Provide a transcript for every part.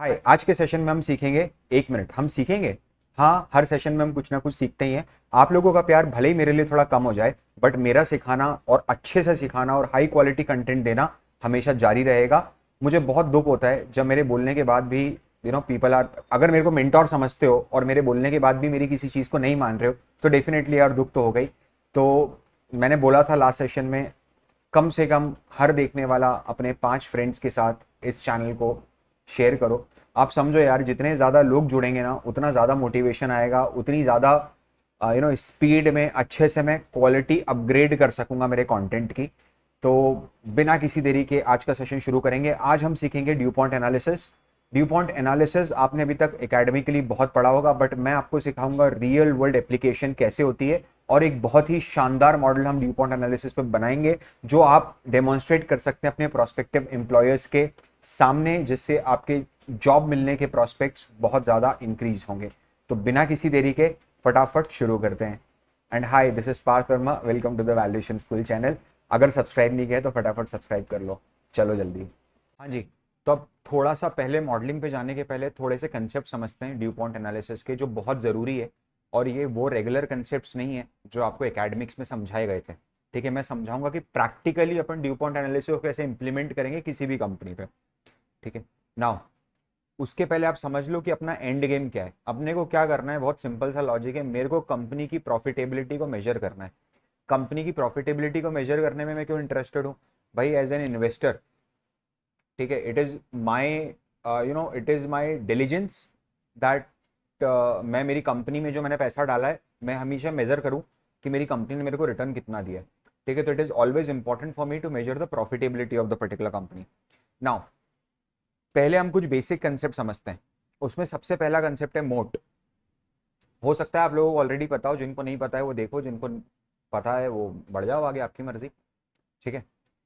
हाय, आज के सेशन में हम सीखेंगे। 1 मिनट हम सीखेंगे। हाँ, हर सेशन में हम कुछ ना कुछ सीखते ही हैं। आप लोगों का प्यार भले ही मेरे लिए थोड़ा कम हो जाए, बट मेरा सिखाना और अच्छे से सिखाना और हाई क्वालिटी कंटेंट देना हमेशा जारी रहेगा। मुझे बहुत दुख होता है जब मेरे बोलने के बाद भी पीपल आर, अगर मेरे को मेंटोर समझते हो और मेरे बोलने के बाद भी मेरी किसी चीज़ को नहीं मान रहे हो तो डेफिनेटली यार दुख तो हो गई। तो मैंने बोला था लास्ट सेशन में, कम से कम हर देखने वाला अपने 5 फ्रेंड्स के साथ इस चैनल को शेयर करो। आप समझो यार, जितने ज़्यादा लोग जुड़ेंगे ना उतना ज़्यादा मोटिवेशन आएगा, उतनी ज़्यादा स्पीड में अच्छे से मैं क्वालिटी अपग्रेड कर सकूंगा मेरे कंटेंट की। तो बिना किसी देरी के आज का सेशन शुरू करेंगे। आज हम सीखेंगे due point analysis. Due point analysis आपने अभी तक एकेडमिकली बहुत पढ़ा होगा, बट मैं आपको सिखाऊंगा रियल वर्ल्ड एप्लीकेशन कैसे होती है, और एक बहुत ही शानदार मॉडल हम ड्यू पॉइंट एनालिसिस पे बनाएंगे जो आप डेमोन्स्ट्रेट कर सकते हैं अपने प्रोस्पेक्टिव एम्प्लॉयर्स के सामने, जिससे आपके जॉब मिलने के प्रोस्पेक्ट्स बहुत ज़्यादा इंक्रीज होंगे। तो बिना किसी देरी के फटाफट शुरू करते हैं। And hi, this is Parth Verma, welcome to the valuation school channel. अगर सब्सक्राइब नहीं किया तो फटाफट सब्सक्राइब कर लो। चलो जल्दी। हाँ जी। तो अब थोड़ा सा पहले मॉडलिंग पे जाने के पहले थोड़े से कंसेप्ट समझते हैं ड्यू पॉइंट एनालिसिस के, जो बहुत ज़रूरी है। और ये वो रेगुलर कंसेप्ट्स नहीं है जो आपको एकेडमिक्स में समझाए गए थे। ठीक है, मैं समझाऊंगा कि प्रैक्टिकली अपन ड्यू पॉइंट एनालिसिस को कैसे इंप्लीमेंट करेंगे किसी भी कंपनी पे। ठीक है। नाउ, उसके पहले आप समझ लो कि अपना एंड गेम क्या है। अपने को क्या करना है, बहुत सिंपल सा लॉजिक है। मेरे को कंपनी की प्रॉफिटेबिलिटी को मेजर करना है। कंपनी की प्रॉफिटेबिलिटी को मेजर करने में मैं क्यों इंटरेस्टेड हूँ भाई? एज एन इन्वेस्टर, ठीक है, it is my it is my diligence that मैं मेरी कंपनी में जो मैंने पैसा डाला है मैं हमेशा मेजर करूं कि मेरी कंपनी ने मेरे को रिटर्न कितना दिया है। ठीक है, तो it is always important for me to measure the profitability of the particular company. Now, पहले हम कुछ बेसिक कंसेप्ट समझते हैं। उसमें सबसे पहला कंसेप्ट है मोट। हो सकता है आप लोगों को ऑलरेडी पता हो, जिनको नहीं पता है वो देखो, जिनको पता है वो बढ़ जाओ आगे, आपकी मर्जी। ठीक है।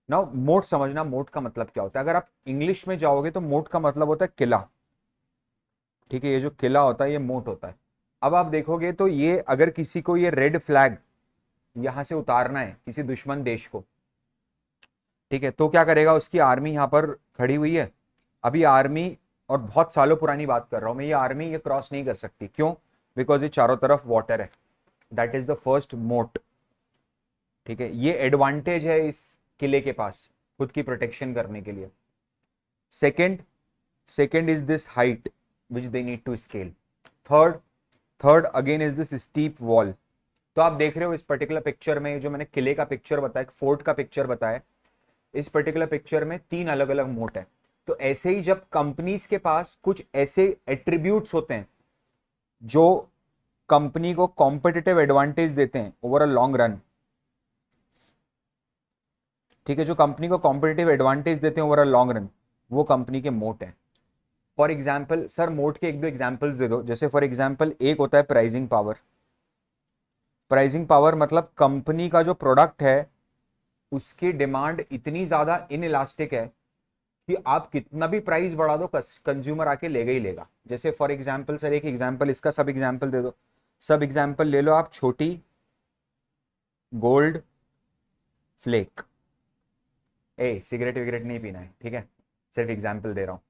नाउ, मोट समझना, मोट का मतलब क्या होता है। अगर आप इंग्लिश में जाओगे तो मोट का मतलब होता है किला। ठीक है, ये जो किला होता है ये मोट होता है। अब आप देखोगे तो ये, अगर किसी को ये रेड फ्लैग यहां से उतारना है किसी दुश्मन देश को, ठीक है, तो क्या करेगा? उसकी आर्मी यहां पर खड़ी हुई है। अभी आर्मी, और बहुत सालों पुरानी बात कर रहा हूं मैं, ये आर्मी ये क्रॉस नहीं कर सकती। क्यों? बिकॉज ये चारों तरफ वाटर है। दैट इज द फर्स्ट मोट। ठीक है, ये एडवांटेज है इस किले के पास खुद की प्रोटेक्शन करने के लिए। Second, second is this height which they need to scale. Third, third again is this steep wall. तो आप देख रहे हो इस पर्टिकुलर पिक्चर में, जो मैंने किले का पिक्चर बताया, फोर्ट का पिक्चर बताया, इस पर्टिकुलर पिक्चर में 3 अलग अलग मोट है। तो ऐसे ही जब कंपनीज के पास कुछ ऐसे एट्रीब्यूट्स होते हैं जो कंपनी को कॉम्पिटिटिव एडवांटेज देते हैं ओवर अ लॉन्ग रन, ठीक है, जो कंपनी को कॉम्पिटिटिव एडवांटेज देते हैं ओवर अ लॉन्ग रन, वो कंपनी के मोट है। फॉर एग्जाम्पल सर, मोट के 1-2 एग्जाम्पल्स दे दो। जैसे फॉर एग्जाम्पल एक होता है प्राइसिंग पावर। प्राइसिंग पावर मतलब कंपनी का जो प्रोडक्ट है उसकी डिमांड इतनी ज्यादा इन इलास्टिक है कि आप कितना भी प्राइस बढ़ा दो कंज्यूमर आके लेगा ही लेगा। जैसे फॉर एग्जाम्पल सर, एक एग्जाम्पल इसका, सब एग्जाम्पल दे दो। सब एग्जाम्पल ले लो आप। छोटी गोल्ड फ्लेक। ए, सिगरेट विगरेट नहीं पीना है, ठीक है, सिर्फ एग्जाम्पल दे रहा हूं।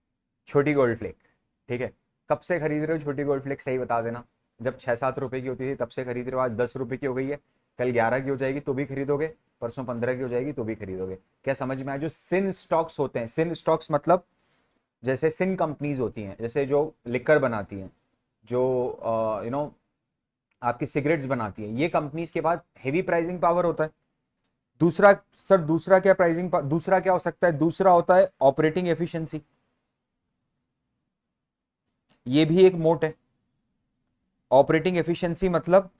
छोटी गोल्ड फ्लेक, ठीक है। कब से खरीद रहे हो छोटी गोल्ड फ्लेक? सही बता देना। जब 6-7 रुपए की होती थी तब से खरीद रहे हो? आज 10 रुपए की हो गई है, कल 11 की हो जाएगी तो भी खरीदोगे, परसों 15 की हो जाएगी तो भी खरीदोगे। क्या समझ में आया? जो सिन स्टॉक्स होते हैं, सिन स्टॉक्स मतलब जैसे सिन कंपनीज होती हैं, जैसे जो लिकर बनाती हैं, जो आपकी सिगरेट्स बनाती हैं, ये कंपनीज के पास हेवी प्राइसिंग पावर होता है। दूसरा, सर दूसरा क्या प्राइसिंग, दूसरा क्या हो सकता है? दूसरा होता है ऑपरेटिंग एफिशिएंसी। ये भी एक मोट है। ऑपरेटिंग एफिशिएंसी मतलब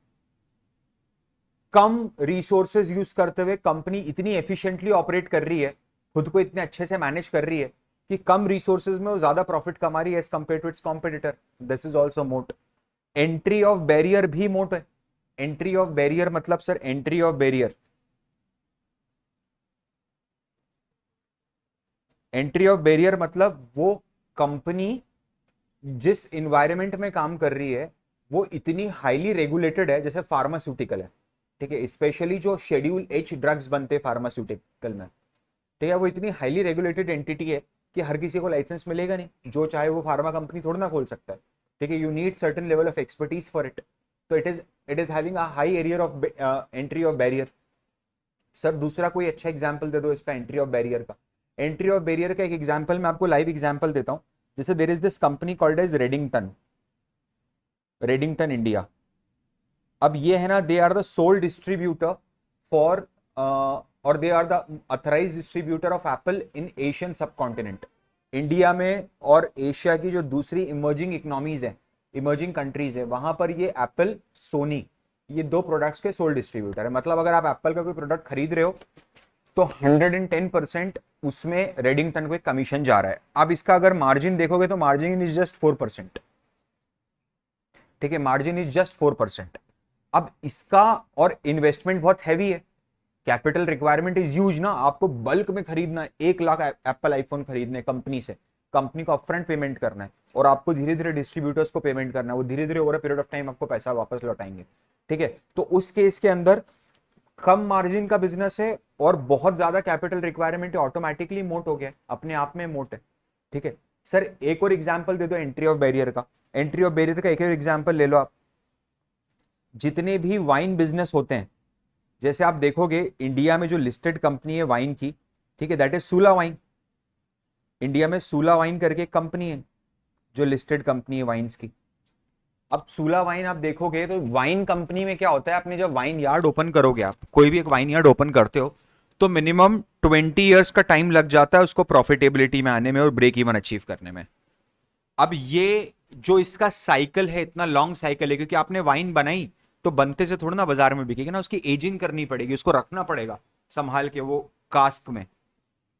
कम रिसोर्सेज यूज करते हुए कंपनी इतनी एफिशिएंटली ऑपरेट कर रही है, खुद को इतने अच्छे से मैनेज कर रही है कि कम रिसोर्सेज में वो ज्यादा प्रॉफिट कमा रही है as compare to its competitor. This is also moat. Entry of barrier भी मोट है। एंट्री ऑफ बैरियर मतलब sir, entry of barrier, entry of barrier मतलब वो कंपनी जिस इन्वायरमेंट में काम कर रही है वो इतनी हाईली रेगुलेटेड है, जैसे फार्मास्यूटिकल है, ठीक है, स्पेशली जो शेड्यूल एच ड्रग्स बनते हैं फार्मास्यूटिकल में, ठीक है, वो इतनी हाईली रेगुलेटेड एंटिटी है कि हर किसी को लाइसेंस मिलेगा नहीं, जो चाहे वो फार्मा कंपनी थोड़ा ना खोल सकता है, ठीक है, you need certain level of expertise for it. तो it is having a high barrier of entry of barrier. Sir दूसरा कोई अच्छा एग्जाम्पल दे दो इसका एंट्री ऑफ बैरियर का। एंट्री ऑफ बैरियर का एक एग्जाम्पल मैं आपको लाइव एग्जाम्पल देता हूं। जैसे there is this company called as Redington, Redington India. अब ये है ना, they are the sole distributor for और they are the authorized distributor of Apple in Asian subcontinent. India में और एशिया की जो दूसरी इमर्जिंग इकोनॉमीज है, इमर्जिंग कंट्रीज है, वहां पर ये एप्पल, सोनी, ये दो प्रोडक्ट्स के सोल डिस्ट्रीब्यूटर है। मतलब अगर आप एप्पल का कोई प्रोडक्ट खरीद रहे हो तो 110% उसमें रेडिंगटन को एक कमीशन जा रहा है। अब इसका अगर मार्जिन देखोगे तो मार्जिन इज जस्ट 4%, ठीक है, मार्जिन इज जस्ट 4%। अब इसका और इन्वेस्टमेंट बहुत हैवी है, कैपिटल रिक्वायरमेंट इज ह्यूज ना, आपको बल्क में खरीदना है, 1 लाख एप्पल आईफोन खरीदने कंपनी से, कंपनी को अपफ्रंट पेमेंट करना है और आपको धीरे धीरे डिस्ट्रीब्यूटर्स को पेमेंट करना है, वो धीरे धीरे over a period of time आपको पैसा वापस लौटाएंगे, ठीक है। तो उस केस के अंदर कम मार्जिन का बिजनेस है और बहुत ज्यादा कैपिटल रिक्वायरमेंट है, ऑटोमेटिकली मोट हो गया, अपने आप में मोट है, ठीक है। सर एक और एग्जांपल दे दो एंट्री ऑफ बैरियर का। एंट्री ऑफ बैरियर का एक और एग्जांपल ले लो आप। जितने भी वाइन बिजनेस होते हैं, जैसे आप देखोगे इंडिया में जो लिस्टेड कंपनी है वाइन की, ठीक है, that is Sula wine. India में सूला वाइन करके एक कंपनी है जो लिस्टेड कंपनी है वाइन्स की। अब सूला वाइन आप देखोगे तो वाइन कंपनी में क्या होता है, आपने जब वाइन यार्ड ओपन करोगे, आप कोई भी एक वाइन यार्ड ओपन करते हो तो मिनिमम 20 ईयर्स का टाइम लग जाता है उसको प्रॉफिटेबिलिटी में आने में और ब्रेक इवन अचीव करने में। अब ये जो इसका साइकिल है, इतना लॉन्ग साइकिल है, क्योंकि आपने वाइन बनाई तो बनते से थोड़ा ना बाजार में बिकेगी ना, उसकी एजिंग करनी पड़ेगी, उसको रखना पड़ेगा संभाल के, वो कास्क में,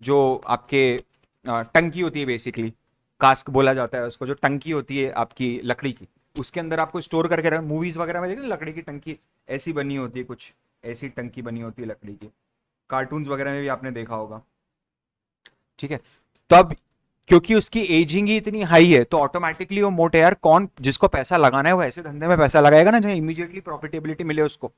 जो आपके टंकी होती है, बेसिकली कास्क बोला जाता है उसको, जो टंकी होती है आपकी लकड़ी की, उसके अंदर आपको स्टोर करके रख। मूवीज वगैरह में देखिए लकड़ी की टंकी ऐसी बनी होती है, कुछ ऐसी टंकी बनी होती है लकड़ी की, कार्टून्स वगैरह में भी आपने देखा होगा, ठीक है। तब क्योंकि उसकी एजिंग ही इतनी हाई है तो ऑटोमेटिकली वो मोटे, यार कौन जिसको पैसा लगाना है वो ऐसे धंधे में पैसा लगाएगा ना जहां इमीडिएटली प्रॉफिटेबिलिटी मिले उसको,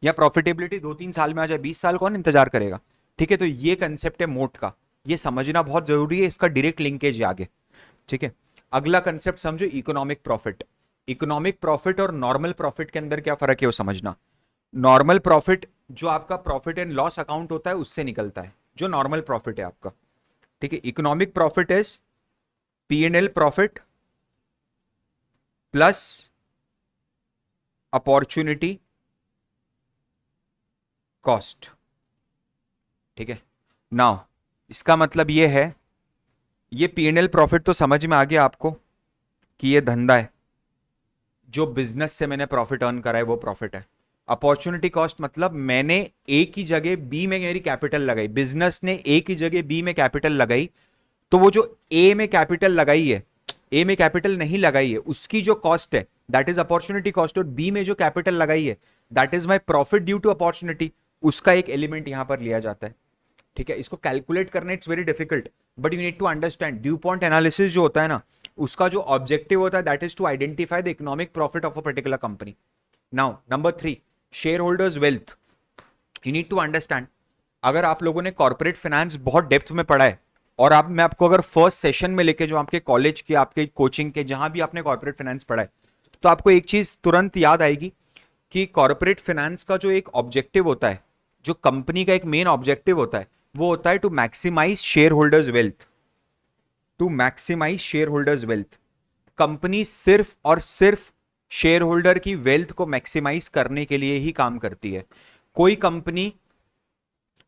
या प्रॉफिटेबिलिटी 2-3 साल में आ जाए, 20 साल कौन इंतजार करेगा, ठीक है। तो ये कंसेप्ट है मोट का, ये समझना बहुत जरूरी है, इसका डायरेक्ट लिंकेज है आगे, ठीक है। अगला कंसेप्ट समझो, इकोनॉमिक प्रॉफिट। इकोनॉमिक प्रॉफिट और नॉर्मल प्रॉफिट के अंदर क्या फर्क है वो समझना। नॉर्मल प्रॉफिट जो आपका प्रॉफिट एंड लॉस अकाउंट होता है उससे निकलता है, जो नॉर्मल प्रॉफिट है आपका, ठीक है। Economic profit is P&L profit plus opportunity cost, ठीक है। नाउ इसका मतलब ये है, ये P&L प्रॉफिट तो समझ में आ गया आपको कि ये धंधा है, जो बिजनेस से मैंने प्रॉफिट अर्न करा है वो प्रॉफिट है। अपॉर्चुनिटी कॉस्ट मतलब मैंने ए की जगह बी में मेरी कैपिटल लगाई, बिजनेस ने ए की जगह बी में कैपिटल लगाई, तो वो जो ए में कैपिटल लगाई है, ए में कैपिटल नहीं लगाई है, उसकी जो कॉस्ट है दैट इज अपॉर्चुनिटी कॉस्ट, और बी में जो कैपिटल लगाई है that is my profit due to opportunity, उसका एक एलिमेंट यहां पर लिया जाता है, ठीक है। इसको कैलकुलेट करना it's very difficult, but you need to understand DuPont analysis जो होता है ना, उसका जो ऑब्जेक्टिव होता है that is to identify the economic profit of a particular company. Now number 3, share holders wealth. You need to understand, अगर आप लोगों ने कॉर्पोरेट फाइनेंस बहुत डेप्थ में पढ़ा है, और आप मैं आपको अगर फर्स्ट सेशन में लेके जो आपके कॉलेज के, आपके कोचिंग के, जहां भी आपने कॉर्पोरेट फाइनेंस पढ़ा है, तो आपको एक चीज तुरंत याद आएगी कि कॉर्पोरेट फाइनेंस का जो एक ऑब्जेक्टिव होता है, जो कंपनी का एक मेन ऑब्जेक्टिव होता है, वो होता है to maximise share holders wealth. To maximise share holders wealth. Company सिर्फ और सिर्फ शेयर होल्डर की वेल्थ को मैक्सिमाइज करने के लिए ही काम करती है। कोई कंपनी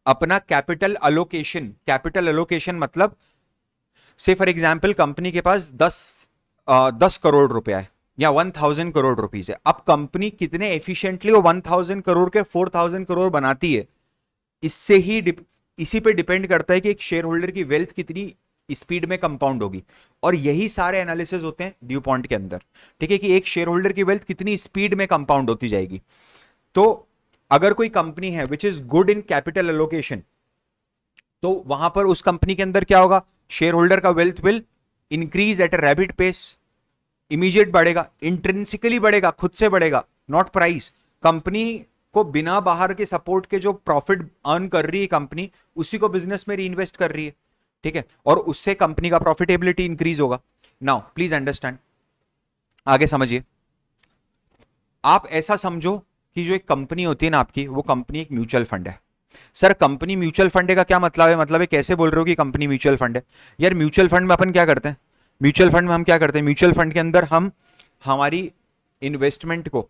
अपना कैपिटल अलोकेशन मतलब, से फॉर एग्जांपल कंपनी के पास 10 करोड़ रुपया है या 1000 करोड़ रुपीस है। अब कंपनी कितने एफिशिएंटली वो 1000 करोड़ के 4000 करोड़ बनाती है, इसी पे डिपेंड करता है कि एक शेयर होल्डर की वेल्थ कितनी स्पीड में कंपाउंड होगी। और यही सारे एनालिसिस होते हैं ड्यूपॉन्ट के अंदर, ठीक है, कि एक शेयर होल्डर की वेल्थ कितनी स्पीड में कंपाउंड होती जाएगी। तो अगर कोई कंपनी है which is good in capital allocation, तो वहां पर उस कंपनी के अंदर क्या होगा, शेयर होल्डर का wealth will increase at a rapid pace, immediate बढ़ेगा, इंट्रिंसिकली बढ़ेगा, खुद से बढ़ेगा, नॉट प्राइस। कंपनी को बिना बाहर के सपोर्ट के जो प्रॉफिट अर्न कर रही है कंपनी, उसी को बिजनेस में री इन्वेस्ट कर रही है। ठीक है, और उससे कंपनी का प्रॉफिटेबिलिटी इंक्रीज होगा। नाउ प्लीज अंडरस्टैंड, आगे समझिए। आप ऐसा समझो कि जो एक कंपनी होती है ना आपकी, वो कंपनी एक म्यूचुअल फंड है। सर कंपनी म्यूचुअल फंड का क्या मतलब है? मतलब है कैसे बोल रहे हो कि कंपनी म्यूचुअल फंड है? यार म्यूचुअल फंड में अपन क्या करते हैं? म्यूचुअल फंड में हम क्या करते हैं? म्यूचुअल फंड के अंदर हम हमारी इन्वेस्टमेंट को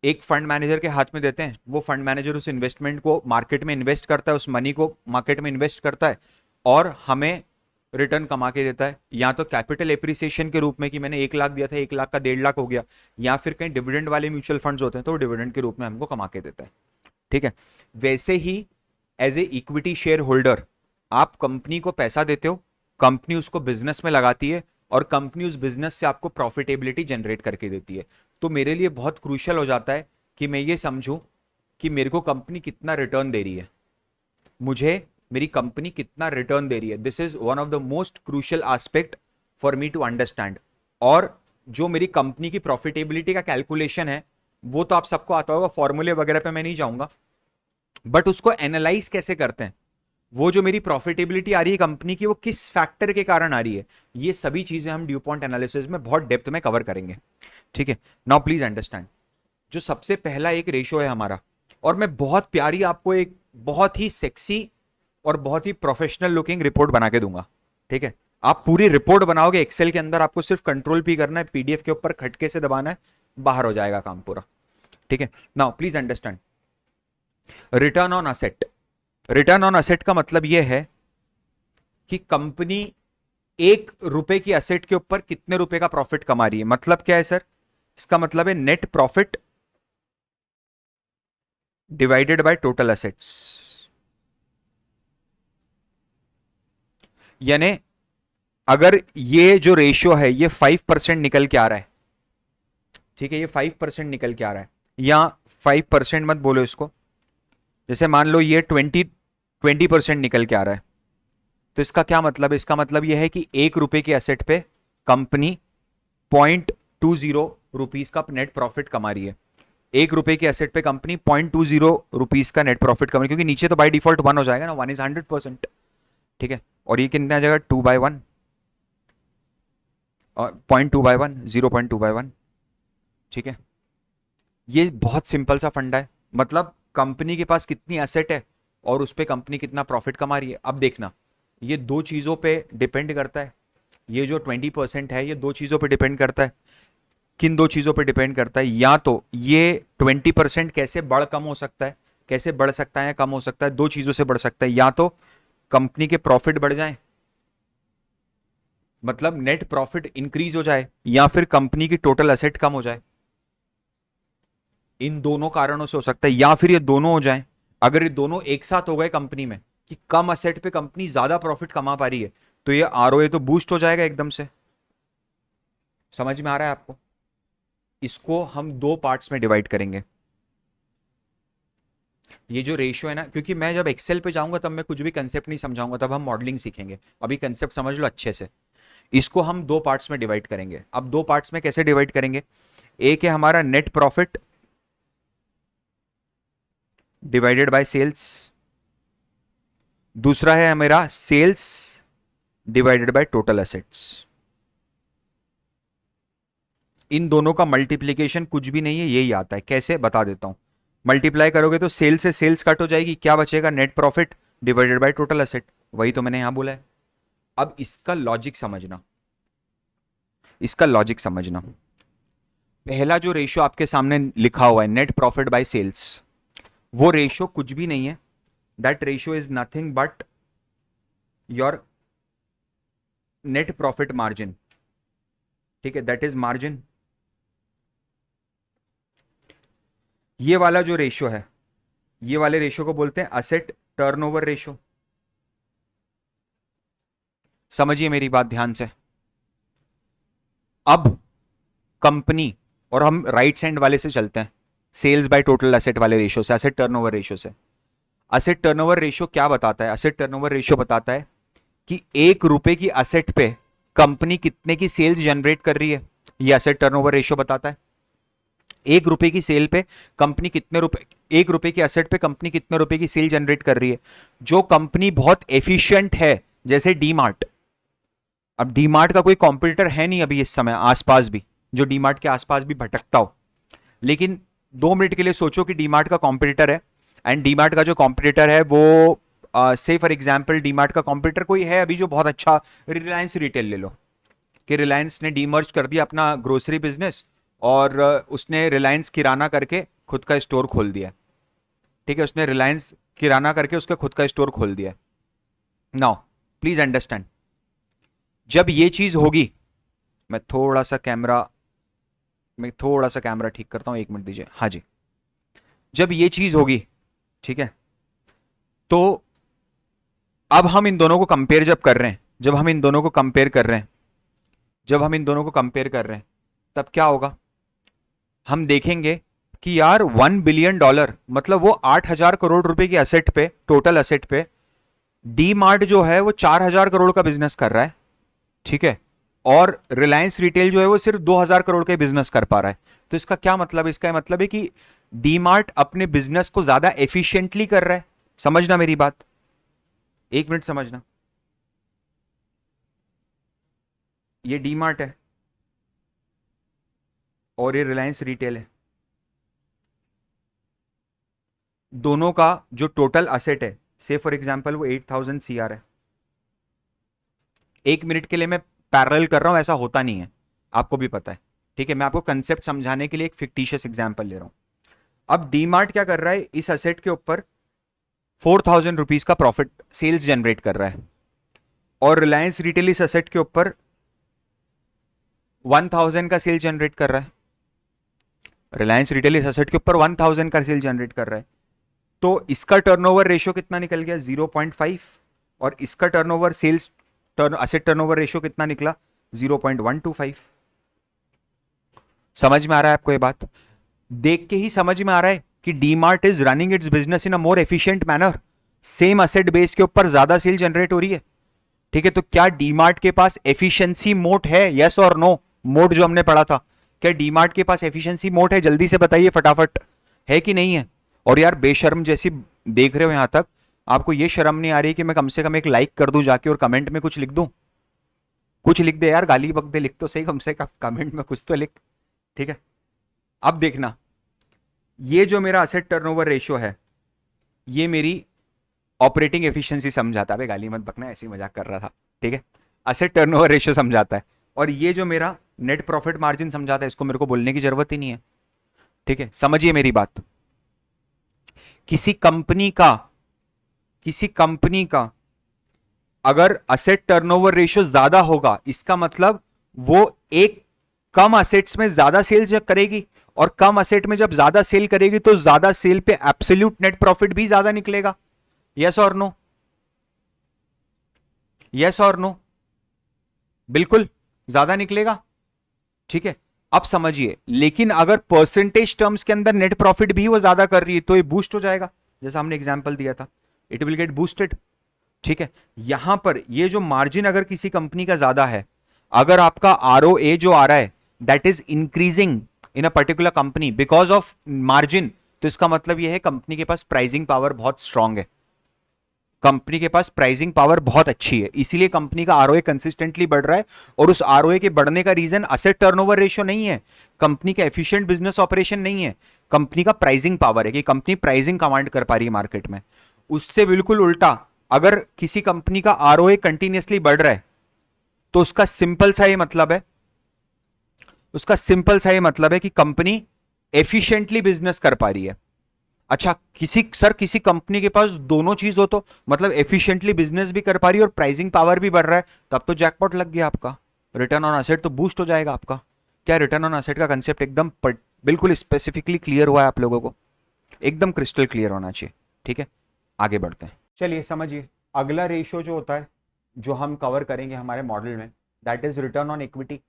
एक फंड मैनेजर के हाथ में देते हैं, वो फंड मैनेजर उस इन्वेस्टमेंट को मार्केट में इन्वेस्ट करता है, उस मनी को मार्केट में इन्वेस्ट करता है और हमें रिटर्न कमा के देता है, या तो कैपिटल एप्रिसिएशन के रूप में कि मैंने 1 लाख दिया था, 1 लाख का 1.5 लाख हो गया, या फिर कहीं डिविडेंड वाले म्यूचुअल फंड्स होते हैं तो डिविडेंड के रूप में हमको कमा के देता है। ठीक है, वैसे ही as a equity shareholder आप कंपनी को पैसा देते हो, कंपनी उसको बिजनेस में लगाती है और कंपनी उस बिजनेस से आपको प्रॉफिटेबिलिटी जनरेट करके देती है। तो मेरे लिए बहुत क्रूशियल हो जाता है कि मैं ये समझूं कि मेरे को कंपनी कितना रिटर्न दे रही है, मुझे मेरी कंपनी कितना रिटर्न दे रही है। This is one of the most crucial aspect for me to understand. और जो मेरी कंपनी की प्रॉफिटेबिलिटी का कैलकुलेशन है वो तो आप सबको आता होगा, फॉर्मूले वगैरह पे मैं नहीं जाऊंगा, बट उसको एनालाइज कैसे करते हैं, वो जो मेरी प्रॉफिटेबिलिटी आ रही है कंपनी की, वो किस फैक्टर के कारण आ रही है, ये सभी चीजें हम ड्यूपॉन्ट एनालिसिस में बहुत डेप्थ में कवर करेंगे। ठीक है, नाउ प्लीज अंडरस्टैंड, जो सबसे पहला एक रेशो है हमारा, और मैं बहुत प्यारी आपको एक बहुत ही सेक्सी और बहुत ही प्रोफेशनल लुकिंग रिपोर्ट बना के दूंगा। ठीक है, आप पूरी रिपोर्ट बनाओगे एक्सेल के अंदर, आपको सिर्फ कंट्रोल पी करना है, पीडीएफ के ऊपर खटके से दबाना है, बाहर हो जाएगा काम पूरा। ठीक है, now please understand, return on asset. Return on asset का मतलब यह है कि कंपनी 1 रुपए की असेट के ऊपर कितने रुपए का प्रॉफिट कमा रही है। मतलब क्या है सर? इसका मतलब है net profit divided by total assets. यानी अगर ये जो रेशियो है ये 5% निकल के आ रहा है, ठीक है, ये 5% निकल के आ रहा है, या 5% मत बोलो इसको, जैसे मान लो ये 20% निकल के आ रहा है, तो इसका क्या मतलब है? इसका मतलब यह है कि 1 रुपए की एसेट पे कंपनी 0.20 रुपीज का नेट प्रॉफिट कमा रही है। 1 रुपए की एसेट पे कंपनी 0.20 रुपीज का नेट प्रॉफिट कमा रही है, क्योंकि नीचे तो बाय डिफॉल्ट 1 हो जाएगा ना, 1 इज 100%। ठीक है, और ये कितना आ जाएगा? 2/1, और 0.2/1, 0.2/1। ठीक है, ये बहुत सिंपल सा फंडा है, मतलब कंपनी के पास कितनी एसेट है और उस पर कंपनी कितना प्रॉफिट कमा रही है। अब देखना, ये दो चीजों पे डिपेंड करता है, ये जो 20% है ये दो चीजों पे डिपेंड करता है। किन दो चीजों पे डिपेंड करता है? या तो ये 20% कैसे बढ़ कम हो सकता है, कैसे बढ़ सकता है कम हो सकता है, दो चीजों से बढ़ सकता है, या तो कंपनी के प्रॉफिट बढ़ जाए, मतलब नेट प्रॉफिट इंक्रीज हो जाए, या फिर कंपनी की टोटल एसेट कम हो जाए। इन दोनों कारणों से हो सकता है, या फिर ये दोनों हो जाए। अगर ये दोनों एक साथ हो गए कंपनी में कि कम एसेट पे कंपनी ज्यादा प्रॉफिट कमा पा रही है, तो ये आरओए तो बूस्ट हो जाएगा एकदम से। समझ में आ रहा है आपको? इसको हम दो पार्ट्स में डिवाइड करेंगे। ये जो रेशियो है ना, क्योंकि मैं जब एक्सेल पे जाऊंगा तब मैं कुछ भी कंसेप्ट नहीं समझाऊंगा, तब हम मॉडलिंग सीखेंगे, अभी कंसेप्ट समझ लो अच्छे से। इसको हम दो पार्ट्स में डिवाइड करेंगे। अब दो पार्ट्स में कैसे डिवाइड करेंगे? एक है हमारा net profit divided by sales, दूसरा है मेरा sales divided by total assets. इन दोनों का मल्टीप्लीकेशन कुछ भी नहीं है, यही आता है। कैसे? बता देता हूं। मल्टीप्लाई करोगे तो सेल से सेल्स कट हो जाएगी, क्या बचेगा? Net profit divided by total asset. वही तो मैंने यहां बोला है। अब इसका लॉजिक समझना, इसका लॉजिक समझना। पहला जो रेशियो आपके सामने लिखा हुआ है नेट प्रॉफिट बाय सेल्स, वो रेशियो कुछ भी नहीं है। That ratio is nothing but your net profit margin. ठीक है, दैट इज मार्जिन। ये वाला जो रेशियो है, ये वाले रेशियो को बोलते हैं असेट टर्नओवर रेशियो। समझिए मेरी बात ध्यान से। अब कंपनी, और हम राइट हैंड वाले से चलते हैं, सेल्स बाय टोटल एसेट वाले रेशियो से, एसेट टर्नओवर रेशियो से। एसेट टर्नओवर रेशियो क्या बताता है? एसेट टर्नओवर रेशियो बताता है कि 1 रुपए की एसेट पे कंपनी कितने की सेल्स जनरेट कर रही है। ये एसेट टर्नओवर रेशियो बताता है। 1 रुपए की सेल पे कंपनी कितने रुपए, 1 रुपए की एसेट पे कंपनी कितने रुपए की सेल जनरेट कर रही है। जो कंपनी बहुत एफिशिएंट है जैसे डी मार्ट। अब डी मार्ट का कोई कॉम्पिटिटर है नहीं अभी इस समय आसपास भी, जो डी मार्ट के आसपास भी भटकता हो। लेकिन 2 मिनट के लिए सोचो कि डी मार्ट का कॉम्पिटिटर है, एंड डी मार्ट का जो कॉम्पिटिटर है वो से फॉर एग्जाम्पल डी मार्ट का कॉम्पिटिटर कोई है अभी जो बहुत अच्छा, रिलायंस रिटेल ले लो, कि रिलायंस ने डीमर्ज कर दिया अपना ग्रोसरी बिजनेस और उसने रिलायंस किराना करके खुद का स्टोर खोल दिया। ठीक है, उसने रिलायंस किराना करके उसका खुद का स्टोर खोल दिया। नाउ प्लीज अंडरस्टैंड, जब ये चीज होगी, मैं थोड़ा सा कैमरा ठीक करता हूं, 1 मिनट दीजिए। हाँ जी, जब ये चीज होगी, ठीक है, तो अब हम इन दोनों को कंपेयर जब कर रहे हैं, जब हम इन दोनों को कंपेयर कर रहे हैं, तब क्या होगा, हम देखेंगे कि यार $1 बिलियन, मतलब वो 8,000 करोड़ रुपए की एसेट पे, टोटल एसेट पे डी मार्ट जो है वो 4,000 करोड़ का बिजनेस कर रहा है। ठीक है, और रिलायंस रिटेल जो है वो सिर्फ 2,000 करोड़ का बिजनेस कर पा रहा है। तो इसका क्या मतलब है, इसका मतलब है कि डी मार्ट अपने बिजनेस को ज्यादा एफिशिएंटली कर रहा है। समझना मेरी बात, 1 मिनट समझना। ये डी मार्ट है और ये रिलायंस रिटेल है, दोनों का जो टोटल असेट है, से फॉर एग्जांपल वो 8,000 CR है। 1 मिनट के लिए मैं पैरेलल कर रहा हूं, ऐसा होता नहीं है, आपको भी पता है। ठीक है, मैं आपको कंसेप्ट समझाने के लिए एक फिक्टिशियस एग्जांपल ले रहा हूं। अब डीमार्ट क्या कर रहा है, इस असेट के ऊपर 4,000 रुपीज का प्रॉफिट सेल्स जनरेट कर रहा है, और रिलायंस रिटेल इस असेट के ऊपर 1,000 का सेल जनरेट कर रहा है। रिलायंस रिटेल इस असेट के ऊपर 1,000 का सेल जनरेट कर रहा है, तो इसका टर्नओवर रेशियो कितना निकल गया, 0.5, और इसका turnover sales asset turnover ratio कितना निकला, 0.125। समझ में आ रहा है आपको ये बात? देख के ही समझ में आ रहा है कि DMart is running it's business in a more efficient manner, same asset base के ऊपर ज्यादा सेल जनरेट हो रही है। ठीक है, तो क्या डीमार्ट के पास एफिशिएंसी मोड है, यस और नो? मोड जो हमने पढ़ा था, क्या डीमार्ट के पास एफिशिएंसी मोड है? जल्दी से बताइए फटाफट, है कि नहीं है? और यार बेशर्म जैसी देख रहे हो यहां तक, आपको ये शर्म नहीं आ रही कि मैं कम से कम एक लाइक कर दूं जाके और कमेंट में कुछ लिख दूं? कुछ लिख दे यार, गाली बक दे, लिख तो सही कम से कम कमेंट में कुछ तो लिख। ठीक है, अब देखना, ये जो मेरा असेट टर्नओवर रेशियो है, ये मेरी ऑपरेटिंग एफिशिएंसी समझाता है। गाली मत बकना, ऐसे ही मजाक कर रहा था। ठीक है, असेट टर्नओवर रेशियो समझाता है, और ये जो मेरा नेट प्रॉफिट मार्जिन समझाता है, इसको मेरे को बोलने की जरूरत ही नहीं है। ठीक है, समझिए मेरी बात। किसी कंपनी का अगर असेट टर्नओवर रेशियो ज्यादा होगा, इसका मतलब वो एक कम असेट्स में ज्यादा सेल्स करेगी, और कम असेट में जब ज्यादा सेल करेगी तो ज्यादा सेल पे एब्सोल्यूट नेट प्रॉफिट भी ज्यादा निकलेगा। यस और नो? यस और नो? बिल्कुल ज्यादा निकलेगा। ठीक है, अब समझिए, लेकिन अगर परसेंटेज टर्म्स के अंदर नेट प्रॉफिट भी वो ज्यादा कर रही है तो ये बूस्ट हो जाएगा, जैसा हमने एग्जांपल दिया था, इट विल गेट बूस्टेड। ठीक है, यहां पर ये जो मार्जिन अगर किसी कंपनी का ज्यादा है, अगर आपका ROA जो आ रहा है that is increasing in a particular company because of margin, तो इसका मतलब यह है कंपनी के पास प्राइसिंग पावर बहुत स्ट्रांग है, कंपनी के पास प्राइसिंग पावर बहुत अच्छी है, इसीलिए कंपनी का ROA कंसिस्टेंटली बढ़ रहा है। और उस ROA के बढ़ने का रीजन असेट टर्नओवर रेशियो नहीं है, कंपनी का एफिशिएंट बिजनेस ऑपरेशन नहीं है, कंपनी का प्राइसिंग पावर है कि कंपनी प्राइसिंग कमांड कर पा रही है मार्केट में। उससे बिल्कुल उल्टा, अगर किसी कंपनी का ROA कंटिन्यूअसली बढ़ रहा है, तो उसका सिंपल सा ये मतलब है कि कंपनी एफिशिएंटली बिजनेस कर पा रही है। अच्छा, किसी कंपनी के पास दोनों चीज हो, तो मतलब एफिशिएंटली बिजनेस भी कर पा रही है और प्राइसिंग पावर भी बढ़ रहा है, तब तो जैकपॉट लग गया आपका, रिटर्न ऑन एसेट तो बूस्ट हो जाएगा आपका। क्या रिटर्न ऑन एसेट का कंसेप्ट एकदम बिल्कुल स्पेसिफिकली क्लियर हुआ है आप लोगों को? एकदम क्रिस्टल क्लियर होना चाहिए। ठीक है, आगे बढ़ते हैं। चलिए समझिए, अगला रेशियो जो होता है जो हम कवर करेंगे हमारे मॉडल में, that is return on equity.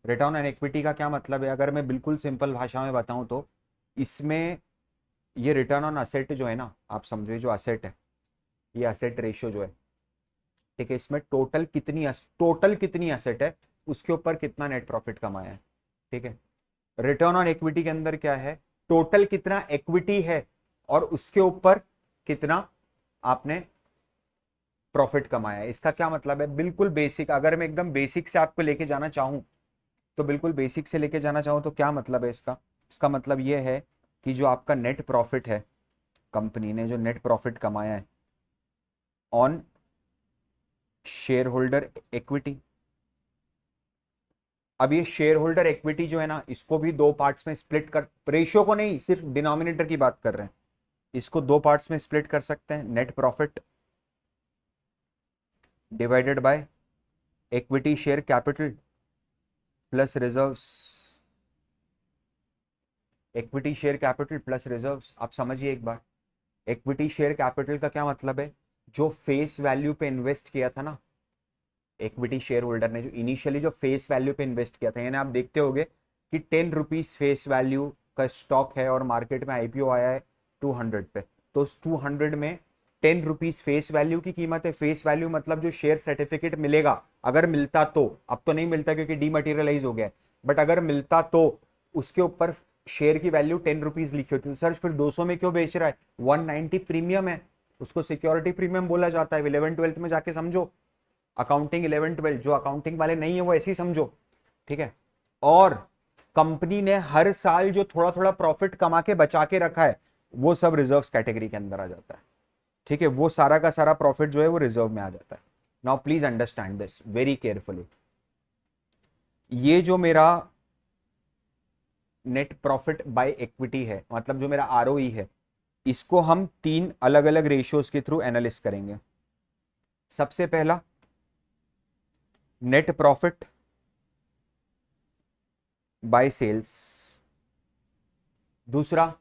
Return on equity का क्या मतलब है, अगर मैं बिल्कुल सिंपल भाषा में बताऊं तो इसमें ये रिटर्न ऑन असेट जो है ना, आप समझो जो असेट है, ये असेट रेशियो जो है, ठीक है, इसमें टोटल कितनी असेट है, उसके ऊपर कितना नेट प्रॉफिट कमाया है। ठीक है, रिटर्न ऑन इक्विटी के अंदर क्या है, टोटल कितना इक्विटी है और उसके ऊपर कितना आपने प्रॉफिट कमाया है। इसका क्या मतलब है, बिल्कुल बेसिक, अगर मैं एकदम बेसिक से आपको लेके जाना चाहूं, तो बिल्कुल बेसिक से लेके जाना चाहूं तो क्या मतलब है इसका, इसका मतलब यह है कि जो आपका नेट प्रॉफिट है, कंपनी ने जो नेट प्रॉफिट कमाया है ऑन शेयर होल्डर इक्विटी। अब ये शेयर होल्डर इक्विटी जो है ना, इसको भी दो पार्ट्स में स्प्लिट कर, रेशियो को नहीं, सिर्फ डिनोमिनेटर की बात कर रहे हैं, इसको दो पार्ट्स में स्प्लिट कर सकते हैं, net profit divided by equity share capital plus reserves. Equity share capital plus reserves, आप समझिए एक बार, इक्विटी शेयर कैपिटल का क्या मतलब है, जो फेस वैल्यू पे इन्वेस्ट किया था ना इक्विटी शेयर होल्डर ने, जो इनिशियली जो फेस वैल्यू पे इन्वेस्ट किया था, यानी आप देखते होगे कि 10 रुपीज फेस वैल्यू का स्टॉक है और मार्केट में आईपीओ आया है 200 पे, तो उस 200 में 10 रुपीज फेस वैल्यू की कीमत है। फेस वैल्यू मतलब जो शेयर सर्टिफिकेट मिलेगा, अगर मिलता तो, अब तो नहीं मिलता क्योंकि डीमटेरियलाइज हो गया है, बट अगर मिलता तो उसके ऊपर शेयर की वैल्यू 10 रुपीज लिखी होती है। तो सर फिर 200 में क्यों बेच रहा है, 190 प्रीमियम है, उसको सिक्योरिटी प्रीमियम बोला जाता है। 11th-12th में जाके समझो, अकाउंटिंग 11th-12th, जो अकाउंटिंग वाले नहीं है वो ऐसे ही समझो, ठीक है। और कंपनी ने हर साल जो थोड़ा थोड़ा प्रॉफिट कमा के बचा के रखा है, वो सब रिजर्व्स कैटेगरी के अंदर आ जाता है, ठीक है। वो सारा का सारा प्रॉफिट जो है वो रिजर्व में आ जाता है। Now please understand this very carefully. ये जो मेरा नेट प्रॉफिट बाय इक्विटी है, मतलब जो मेरा आरओई है, इसको हम तीन अलग अलग रेशियोज के थ्रू एनालिस करेंगे। सबसे पहला नेट प्रॉफिट बाय सेल्स, दूसरा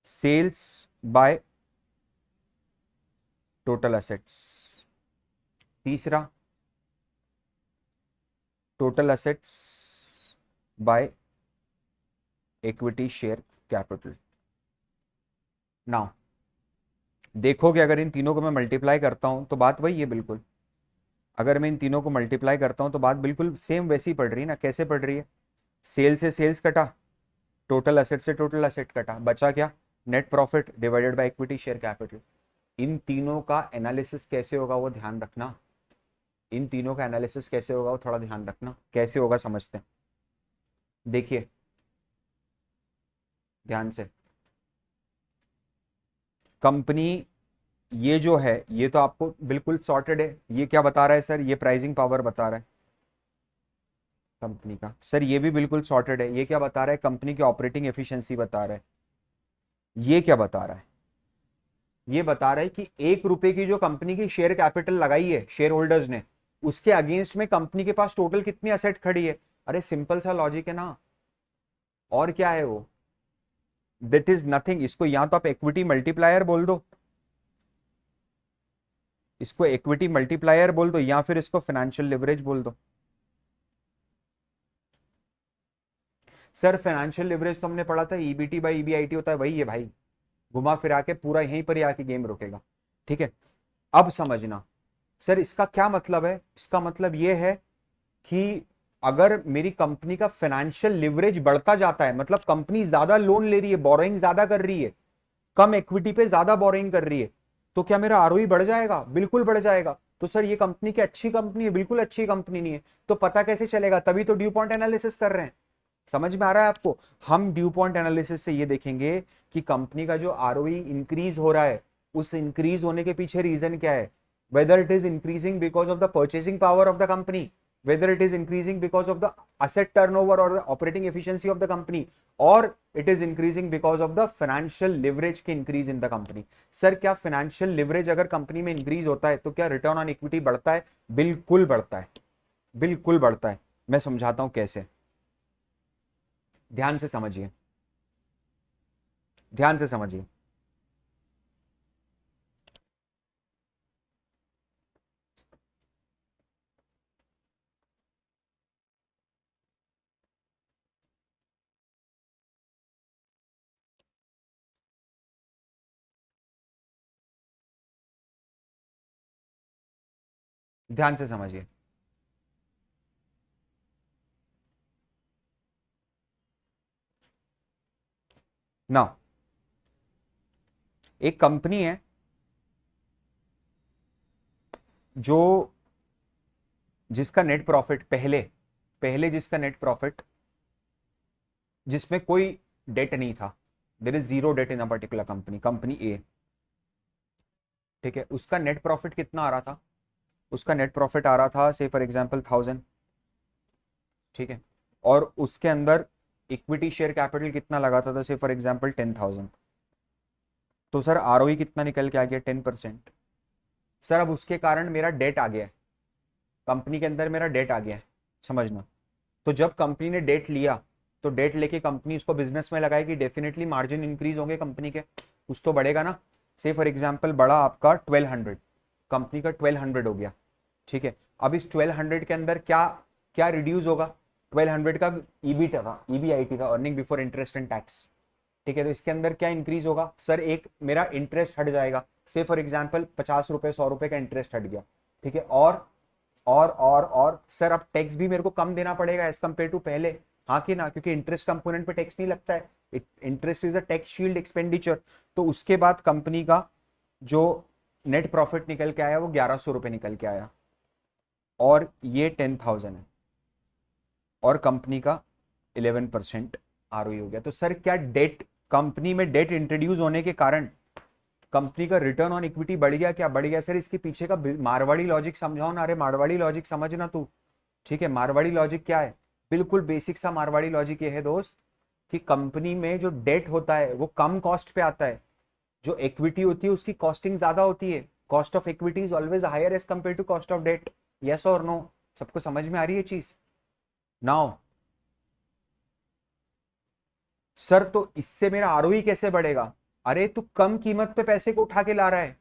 सेल्स बाय टोटल असेट्स, तीसरा total assets bye equity share capital. Now देखोगे अगर इन तीनों को मैं मल्टीप्लाई करता हूं तो बात वही है बिल्कुल, अगर मैं इन तीनों को मल्टीप्लाई करता हूं तो बात बिल्कुल सेम वैसी पड़ रही है ना। कैसे पड़ रही है, सेल से सेल्स कटा, टोटल असेट से टोटल असेट कटा, बचा क्या, net profit divided by equity share capital. इन तीनों का एनालिसिस कैसे होगा वो ध्यान रखना, इन तीनों का एनालिसिस कैसे होगा वो थोड़ा ध्यान रखना, कैसे होगा समझते हैं। देखिए ध्यान से, कंपनी ये जो है ये तो आपको बिल्कुल सॉर्टेड है। ये क्या बता रहा है सर, ये प्राइसिंग पावर बता रहा है कंपनी का। सर ये भी बिल्कुल सॉर्टेड है। ये क्या बता रहा है, कंपनी की ऑपरेटिंग एफिशिएंसी बता रहा है। ये क्या बता रहा है, ये बता रहा है कि 1 रुपए की जो कंपनी की शेयर कैपिटल लगाई है शेयर होल्डर्स ने, उसके अगेंस्ट में कंपनी के पास टोटल कितनी असेट खड़ी है। अरे सिंपल सा लॉजिक है ना, और क्या है वो, दैट इज नथिंग। इसको या तो आप इक्विटी मल्टीप्लायर बोल दो, इसको इक्विटी मल्टीप्लायर बोल दो, या फिर इसको फाइनेंशियल लिवरेज बोल दो। सर फाइनेंशियल लिवरेज तो हमने पढ़ा था, ईबीटी बाई ईबीआईटी होता है, वही है भाई, घुमा फिरा के पूरा यहीं पर ही आके गेम रुकेगा, ठीक है। अब समझना, सर इसका क्या मतलब है, इसका मतलब यह है कि अगर मेरी कंपनी का फाइनेंशियल लिवरेज बढ़ता जाता है, मतलब कंपनी ज्यादा लोन ले रही है, बोरोइंग ज्यादा कर रही है, कम इक्विटी पे ज्यादा बोरोइंग कर रही है, तो क्या मेरा आरओई बढ़ जाएगा, बिल्कुल बढ़ जाएगा। तो सर ये कंपनी की अच्छी कंपनी है, बिल्कुल अच्छी कंपनी नहीं है, तो पता कैसे चलेगा, तभी तो ड्यू पॉइंट एनालिसिस कर रहे हैं। समझ में आ रहा है आपको, हम ड्यू पॉइंट एनालिसिस से ये देखेंगे कि कंपनी का जो आरओई इंक्रीज हो रहा है, उस इंक्रीज होने के पीछे रीजन क्या है, whether it is increasing because of the purchasing power of the company, whether it is increasing because of the asset turnover or the operating efficiency of the company, or it is increasing because of the financial leverage के increase in the company। Sir क्या financial leverage अगर company में increase होता है तो क्या return on equity बढ़ता है, बिल्कुल बढ़ता है, बिल्कुल बढ़ता है। मैं समझाता हूं कैसे, ध्यान से समझिए, ध्यान से समझिए। ध्यान से समझिए, ना एक कंपनी है, जो जिसका नेट प्रॉफिट पहले पहले जिसका नेट प्रॉफिट जिसमें कोई डेट नहीं था, there is zero debt in a particular company, company A, ठीक है, उसका नेट प्रॉफिट कितना आ रहा था? उसका नेट प्रॉफिट आ रहा था से फॉर एग्जांपल 1000, ठीक है, और उसके अंदर इक्विटी शेयर कैपिटल कितना लगाता था? से फॉर एग्जांपल 10,000। तो सर आरओई कितना निकल के आ गया? 10%। सर अब उसके कारण मेरा डेट आ गया है, कंपनी के अंदर मेरा डेट आ गया है, समझना। तो जब कंपनी ने डेट लिया तो डेट लेके कंपनी उसको बिजनेस में लगाएगी, डेफिनेटली मार्जिन इंक्रीज होंगे कंपनी के, कुछ तो बढ़ेगा ना। से फॉर एग्जांपल बढ़ा आपका 1200, कंपनी का 1200 हो गया, ठीक है। अब इस 1200 के अंदर क्या क्या रिड्यूस होगा? 1200 का ईबीटी था, ईबीआईटी था, earning before interest and tax, ठीक है। तो इसके अंदर क्या इंक्रीज होगा? सर एक मेरा इंटरेस्ट हट जाएगा, से फॉर एग्जांपल 50 रुपए 100 रुपए का इंटरेस्ट हट गया, ठीक है। और सर अब टैक्स भी मेरे को कम देना पड़ेगा एज कंपेयर टू पहले, हाँ कि ना, क्योंकि इंटरेस्ट कंपोनेंट पे टैक्स नहीं लगता है, interest is a tax shield expenditure. तो उसके बाद कंपनी का जो नेट प्रॉफिट निकल के आया वो 1100 रुपए निकल के आया, और ये 10,000 है, और कंपनी का 11% आरओई हो गया। तो सर क्या डेट, कंपनी में डेट इंट्रोड्यूस होने के कारण कंपनी का रिटर्न ऑन इक्विटी बढ़ गया? क्या बढ़ गया? सर इसके पीछे का मारवाड़ी लॉजिक समझाओ ना। अरे मारवाड़ी लॉजिक समझना तू, ठीक है। मारवाड़ी लॉजिक क्या है? बिल्कुल बेसिक सा मारवाड़ी लॉजिक ये है दोस्त कि कंपनी में जो डेट होता है वो कम कॉस्ट पे आता है, जो इक्विटी होती है उसकी कॉस्टिंग ज्यादा होती है, cost of equity is always higher as compare to cost of debt. Yes और नो? सबको समझ में आ रही है चीज? नाउ सर तो इससे मेरा आरओई कैसे बढ़ेगा? अरे तू कम कीमत पे पैसे को उठा के ला रहा है,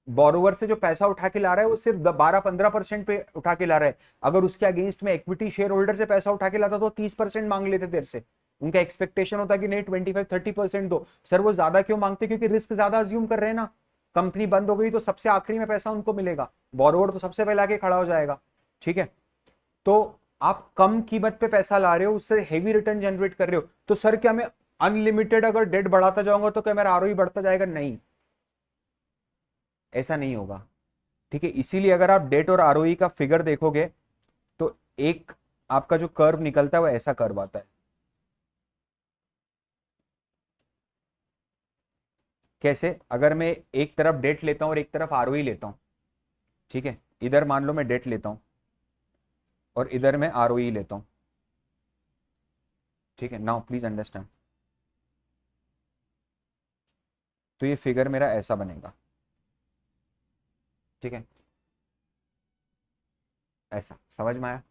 बोरोवर से जो पैसा उठा के ला रहा है वो सिर्फ 12-15% पे उठा के ला रहा है। अगर उसके अगेंस्ट में इक्विटी शेयर होल्डर से पैसा उठा के लाता तो 30% मांग लेते तेरे से। उनका एक्सपेक्टेशन होता कि नहीं 25-30% दो। सर वो ज्यादा क्यों मांगते? क्योंकि रिस्क ज्यादा अज्यूम कर रहे हैं ना। कंपनी बंद हो गई तो सबसे आखिरी में पैसा उनको मिलेगा, बोरोवर तो सबसे पहले आके खड़ा हो जाएगा, ठीक है। तो आप कम कीमत पे पैसा ला रहे हो, उससे हेवी रिटर्न जनरेट कर रहे हो। तो सर क्या मैं अनलिमिटेड अगर डेट बढ़ाता जाऊंगा तो क्या मेरा आरओई बढ़ता जाएगा? नहीं, ऐसा नहीं होगा, ठीक है। इसीलिए अगर आप डेट और आरओई का फिगर देखोगे तो एक आपका जो कर्व निकलता है वो ऐसा कर्व आता है। कैसे? अगर मैं एक तरफ डेट लेता हूं और एक तरफ आरओई लेता हूं, ठीक है, इधर मान लो मैं डेट लेता हूं और इधर मैं आरओई लेता हूं, ठीक है। नाउ प्लीज अंडरस्टैंड, तो ये फिगर मेरा ऐसा बनेगा, ठीक है, ऐसा समझ में आया?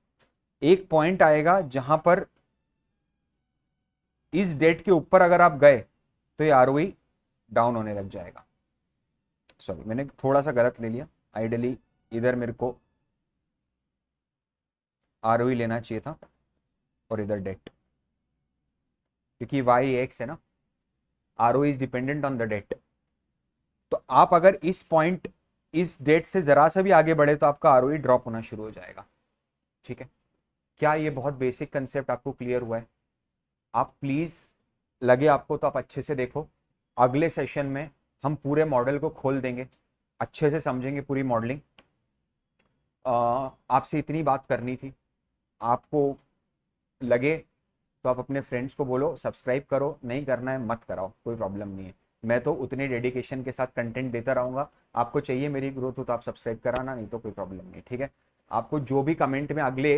एक पॉइंट आएगा जहां पर इस डेट के ऊपर अगर आप गए तो ये आरओई डाउन होने लग जाएगा। सॉरी मैंने थोड़ा सा गलत ले लिया, आइडियली इधर मेरे को आरओई लेना चाहिए था और इधर डेट, क्योंकि वाई एक्स है ना, ROE is dependent on the debt. तो आप अगर इस पॉइंट इस डेट से जरा सा भी आगे बढ़े तो आपका आरओई ड्रॉप होना शुरू हो जाएगा, ठीक है। क्या ये बहुत बेसिक कंसेप्ट आपको क्लियर हुआ है? आप प्लीज, लगे आपको तो आप अच्छे से देखो, अगले सेशन में हम पूरे मॉडल को खोल देंगे, अच्छे से समझेंगे पूरी मॉडलिंग। आपसे इतनी बात करनी थी, आपको लगे तो आप अपने फ्रेंड्स को बोलो सब्सक्राइब करो, नहीं करना है मत कराओ, कोई प्रॉब्लम नहीं है। मैं तो उतने डेडिकेशन के साथ कंटेंट देता रहूंगा। आपको चाहिए मेरी ग्रोथ हो तो आप सब्सक्राइब कराना, नहीं तो कोई प्रॉब्लम नहीं, ठीक है। आपको जो भी कमेंट में अगले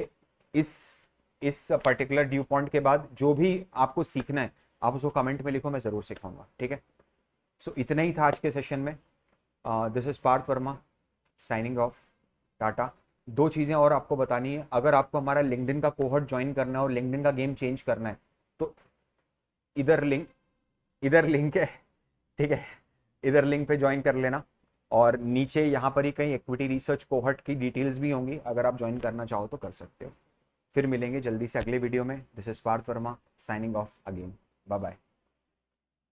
इस इस पर्टिकुलर ड्यू पॉइंट के बाद जो भी आपको सीखना है आप उसको कमेंट में लिखो, मैं जरूर सिखाऊंगा, ठीक है। सो इतना ही था आज के सेशन में। This is Parth Verma signing off, tata. दो चीज़ें और आपको बतानी है, अगर आपको हमारा लिंक्डइन का कोहर्ट ज्वाइन करना है और लिंक्डइन का गेम चेंज करना है तो इधर लिंक है, ठीक है, इधर लिंक पे ज्वाइन कर लेना। और नीचे यहाँ पर ही कहीं इक्विटी रिसर्च कोहर्ट की डिटेल्स भी होंगी, अगर आप ज्वाइन करना चाहो तो कर सकते हो। फिर मिलेंगे जल्दी से अगले वीडियो में। This is Parth Verma signing off again, bye bye.